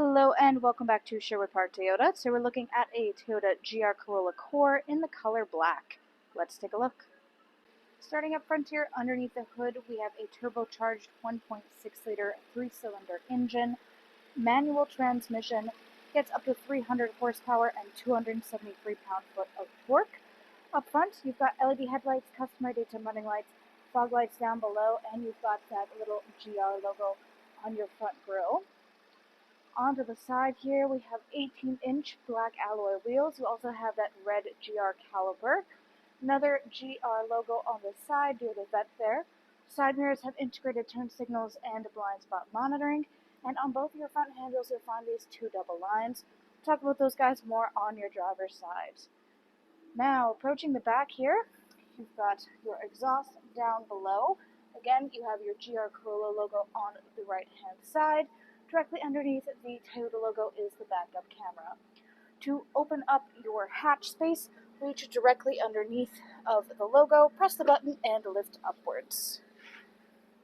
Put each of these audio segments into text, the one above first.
Hello and welcome back to Sherwood Park Toyota. So we're looking at a Toyota GR Corolla Core in the color black. Let's take a look. Starting up front here, underneath the hood, we have a turbocharged 1.6-liter 3-cylinder engine, manual transmission, gets up to 300 horsepower and 273 pound-foot of torque. Up front, you've got LED headlights, customary daytime running lights, fog lights down below, and you've got that little GR logo on your front grille. Onto the side here, we have 18-inch black alloy wheels. You also have that red GR caliper. Another GR logo on the side due to the vent there. Side mirrors have integrated turn signals and blind spot monitoring. And on both of your front handles, you'll find these two double lines. We'll talk about those guys more on your driver's side. Now, approaching the back here, you've got your exhaust down below. Again, you have your GR Corolla logo on the right-hand side. Directly underneath the Toyota logo is the backup camera. To open up your hatch space, reach directly underneath of the logo, press the button, and lift upwards.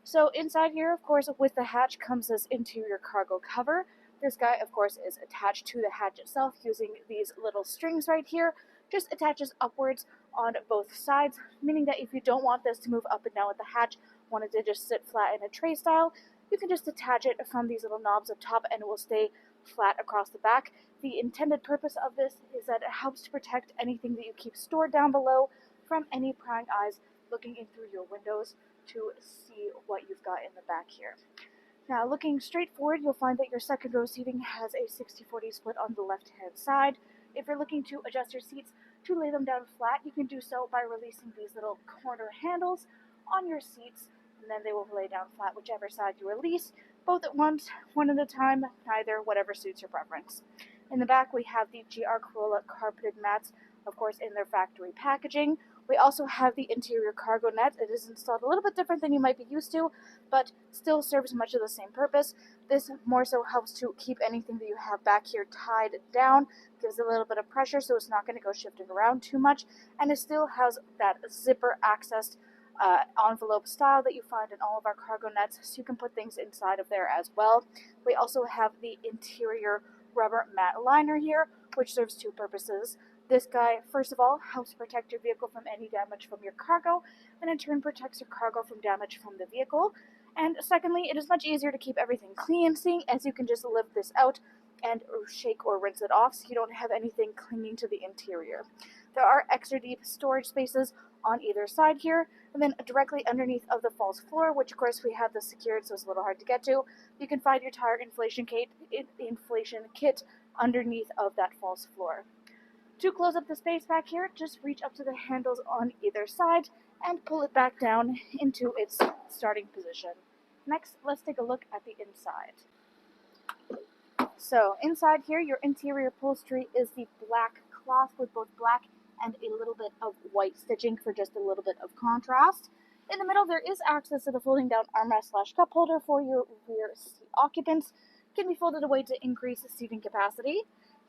So inside here, of course, with the hatch comes this interior cargo cover. This guy, of course, is attached to the hatch itself using these little strings right here. Just attaches upwards on both sides, meaning that if you don't want this to move up and down with the hatch, want it to just sit flat in a tray style, you can just attach it from these little knobs up top and it will stay flat across the back. The intended purpose of this is that it helps to protect anything that you keep stored down below from any prying eyes looking in through your windows to see what you've got in the back here. Now, looking straight forward, you'll find that your second row seating has a 60-40 split on the left-hand side. If you're looking to adjust your seats to lay them down flat, you can do so by releasing these little corner handles on your seats, and then they will lay down flat whichever side you release, both at once, one at a time, neither, whatever suits your preference. In the back, we have the GR Corolla carpeted mats, of course, in their factory packaging. We also have the interior cargo net. It is installed a little bit different than you might be used to, but still serves much of the same purpose. This more so helps to keep anything that you have back here tied down, gives a little bit of pressure so it's not going to go shifting around too much, and it still has that zipper accessed envelope style that you find in all of our cargo nets, so you can put things inside of there as well. We also have the interior rubber mat liner here, which serves two purposes. This guy, first of all, helps protect your vehicle from any damage from your cargo, and in turn protects your cargo from damage from the vehicle. And secondly, it is much easier to keep everything clean, seeing as you can just lift this out and shake or rinse it off so you don't have anything clinging to the interior. There are extra deep storage spaces on either side here, and then directly underneath of the false floor, which of course we have this secured so it's a little hard to get to, you can find your tire inflation kit underneath of that false floor. To close up the space back here, just reach up to the handles on either side and pull it back down into its starting position. Next, let's take a look at the inside. So inside here, your interior upholstery is the black cloth with both black and a little bit of white stitching for just a little bit of contrast. In the middle, there is access to the folding down armrest / cup holder for your rear seat occupants. It can be folded away to increase seating capacity.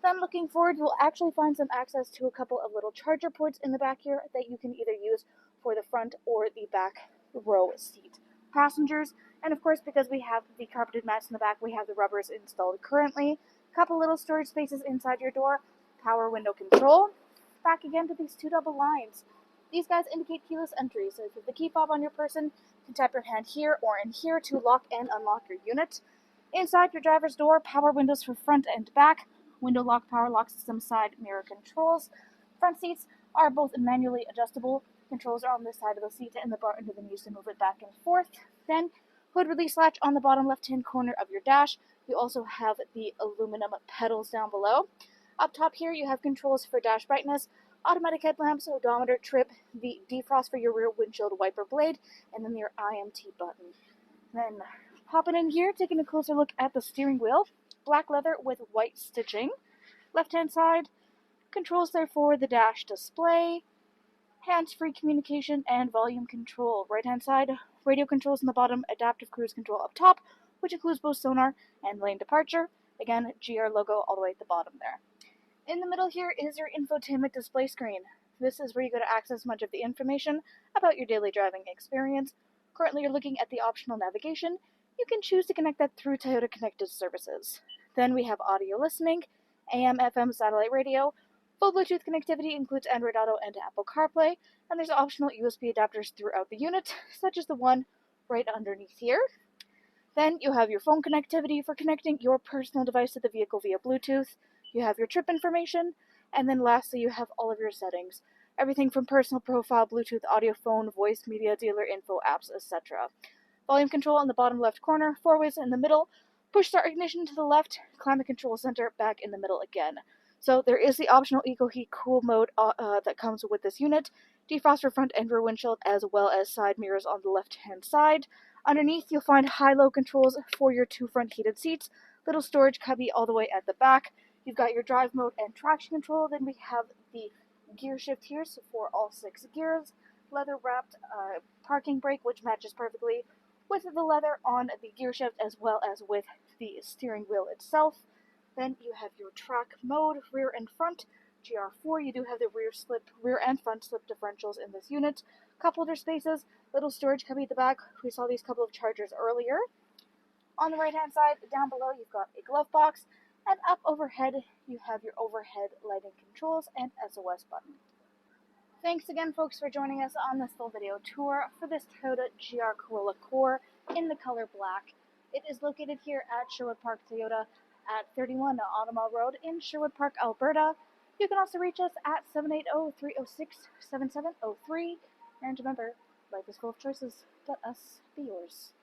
Then looking forward, you'll actually find some access to a couple of little charger ports in the back here that you can either use for the front or the back row seat passengers. And of course, because we have the carpeted mats in the back, we have the rubbers installed currently. A couple little storage spaces inside your door, power window control. Back again to these two double lines. These guys indicate keyless entry, so if you have the key fob on your person, you can tap your hand here or in here to lock and unlock your unit. Inside your driver's door, power windows for front and back, window lock, power lock system, side mirror controls. Front seats are both manually adjustable. Controls are on this side of the seat and the bar under the knees to move it back and forth. Then, hood release latch on the bottom left-hand corner of your dash. You also have the aluminum pedals down below. Up top here, you have controls for dash brightness, automatic headlamps, odometer, trip, the defrost for your rear windshield wiper blade, and then your IMT button. Then, popping in here, taking a closer look at the steering wheel. Black leather with white stitching. Left-hand side, controls there for the dash display, hands-free communication, and volume control. Right-hand side, radio controls in the bottom, adaptive cruise control up top, which includes both sonar and lane departure. Again, GR logo all the way at the bottom there. In the middle here is your infotainment display screen. This is where you go to access much of the information about your daily driving experience. Currently, you're looking at the optional navigation. You can choose to connect that through Toyota Connected Services. Then we have audio listening, AM, FM, satellite radio. Full Bluetooth connectivity includes Android Auto and Apple CarPlay, and there's optional USB adapters throughout the unit, such as the one right underneath here. Then you have your phone connectivity for connecting your personal device to the vehicle via Bluetooth. You have your trip information, and then lastly you have all of your settings. Everything from personal profile, Bluetooth, audio, phone, voice, media, dealer info, apps, etc. Volume control in the bottom left corner, four ways in the middle, push start ignition to the left, climate control center back in the middle again. So there is the optional Eco Heat Cool mode that comes with this unit, defroster front and rear windshield, as well as side mirrors on the left hand side. Underneath you'll find high-low controls for your two front heated seats, little storage cubby all the way at the back. You've got your drive mode and traction control. Then we have the gear shift here, so for all 6 gears, leather wrapped parking brake, which matches perfectly with the leather on the gear shift as well as with the steering wheel itself. Then you have your track mode, rear and front. GR4, you do have the rear and front slip differentials in this unit. Cup holder spaces, little storage cubby at the back. We saw these couple of chargers earlier. On the right hand side, down below, you've got a glove box, and up overhead, you have your overhead lighting controls and SOS button. Thanks again, folks, for joining us on this full video tour for this Toyota GR Corolla Core in the color black. It is located here at Sherwood Park Toyota at 31 Automall Road in Sherwood Park, Alberta. You can also reach us at 780-306-7703. And remember, life is full of choices. Let us be yours.